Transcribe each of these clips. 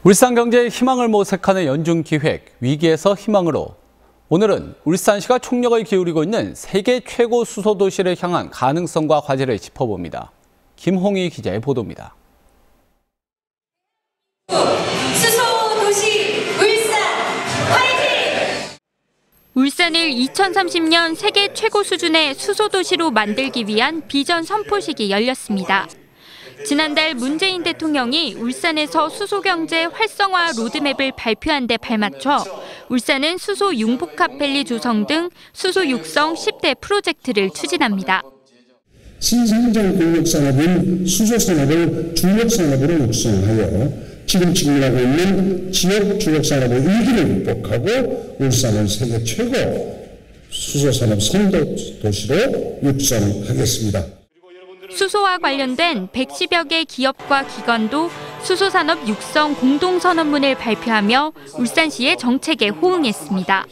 울산 경제의 희망을 모색하는 연중기획 위기에서 희망으로, 오늘은 울산시가 총력을 기울이고 있는 세계 최고 수소도시를 향한 가능성과 과제를 짚어봅니다. 김홍희 기자의 보도입니다. 수소도시 울산 화이팅! 울산을 2030년 세계 최고 수준의 수소도시로 만들기 위한 비전 선포식이 열렸습니다. 지난달 문재인 대통령이 울산에서 수소경제 활성화 로드맵을 발표한 데 발맞춰 울산은 수소 융복합 밸리 조성 등 수소 육성 10대 프로젝트를 추진합니다. 신성장 공력산업인 수소산업을 주력산업으로 육성하여 지금 직면하고 있는 지역 주력산업의 위기를 극복하고 울산을 세계 최고 수소산업 선도시로 육성하겠습니다. 수소와 관련된 110여 개 기업과 기관도 수소산업 육성 공동선언문을 발표하며 울산시의 정책에 호응했습니다.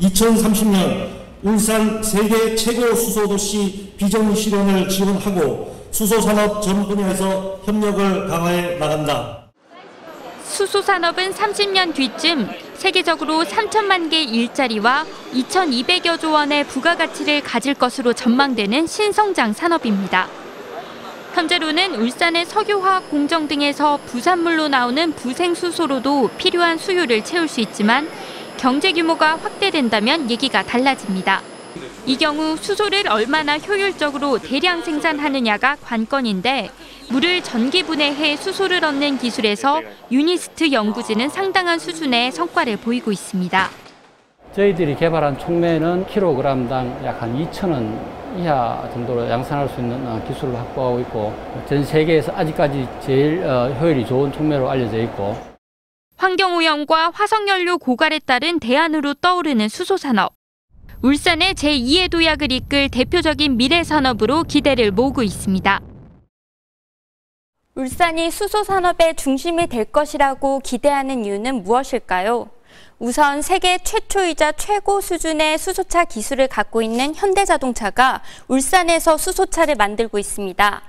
2030년 울산 세계 최고 수소도시 비전 실현을 지원하고 수소산업 전 분야에서 협력을 강화해 나간다. 수소산업은 30년 뒤쯤 세계적으로 3천만 개의 일자리와 2,200여조 원의 부가가치를 가질 것으로 전망되는 신성장 산업입니다. 현재로는 울산의 석유화학 공정 등에서 부산물로 나오는 부생수소로도 필요한 수요를 채울 수 있지만 경제 규모가 확대된다면 얘기가 달라집니다. 이 경우 수소를 얼마나 효율적으로 대량 생산하느냐가 관건인데, 물을 전기분해해 수소를 얻는 기술에서 유니스트 연구진은 상당한 수준의 성과를 보이고 있습니다. 저희들이 개발한 촉매는 킬로그램당 약 한 2,000원 이하 정도로 양산할 수 있는 기술을 확보하고 있고, 전 세계에서 아직까지 제일 효율이 좋은 촉매로 알려져 있고, 환경오염과 화석연료 고갈에 따른 대안으로 떠오르는 수소산업. 울산의 제2의 도약을 이끌 대표적인 미래산업으로 기대를 모으고 있습니다. 울산이 수소산업의 중심이 될 것이라고 기대하는 이유는 무엇일까요? 우선 세계 최초이자 최고 수준의 수소차 기술을 갖고 있는 현대자동차가 울산에서 수소차를 만들고 있습니다.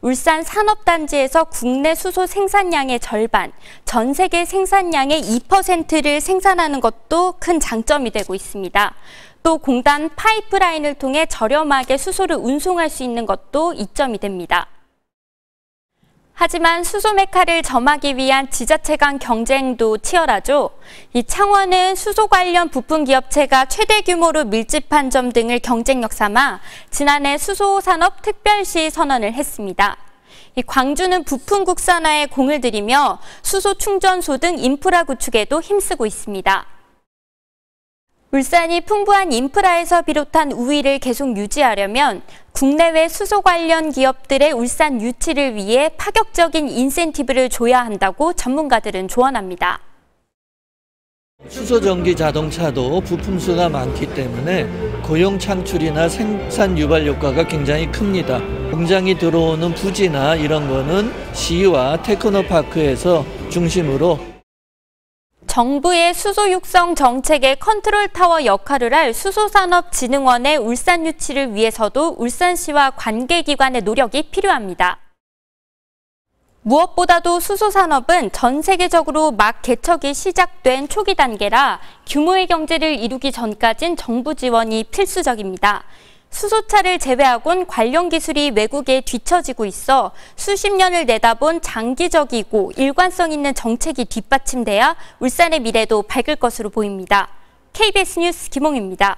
울산 산업단지에서 국내 수소 생산량의 절반, 전 세계 생산량의 2%를 생산하는 것도 큰 장점이 되고 있습니다. 또 공단 파이프라인을 통해 저렴하게 수소를 운송할 수 있는 것도 이점이 됩니다. 하지만 수소 메카를 점하기 위한 지자체 간 경쟁도 치열하죠. 이 창원은 수소 관련 부품 기업체가 최대 규모로 밀집한 점 등을 경쟁력 삼아 지난해 수소산업 특별시 선언을 했습니다. 이 광주는 부품 국산화에 공을 들이며 수소 충전소 등 인프라 구축에도 힘쓰고 있습니다. 울산이 풍부한 인프라에서 비롯한 우위를 계속 유지하려면 국내외 수소 관련 기업들의 울산 유치를 위해 파격적인 인센티브를 줘야 한다고 전문가들은 조언합니다. 수소전기 자동차도 부품수가 많기 때문에 고용 창출이나 생산 유발 효과가 굉장히 큽니다. 공장이 들어오는 부지나 이런 거는 시와 테크노파크에서 중심으로 정부의 수소 육성 정책의 컨트롤 타워 역할을 할 수소산업진흥원의 울산 유치를 위해서도 울산시와 관계기관의 노력이 필요합니다. 무엇보다도 수소산업은 전 세계적으로 막 개척이 시작된 초기 단계라 규모의 경제를 이루기 전까진 정부 지원이 필수적입니다. 수소차를 제외하곤 관련 기술이 외국에 뒤처지고 있어 수십 년을 내다본 장기적이고 일관성 있는 정책이 뒷받침돼야 울산의 미래도 밝을 것으로 보입니다. KBS 뉴스 김홍희입니다.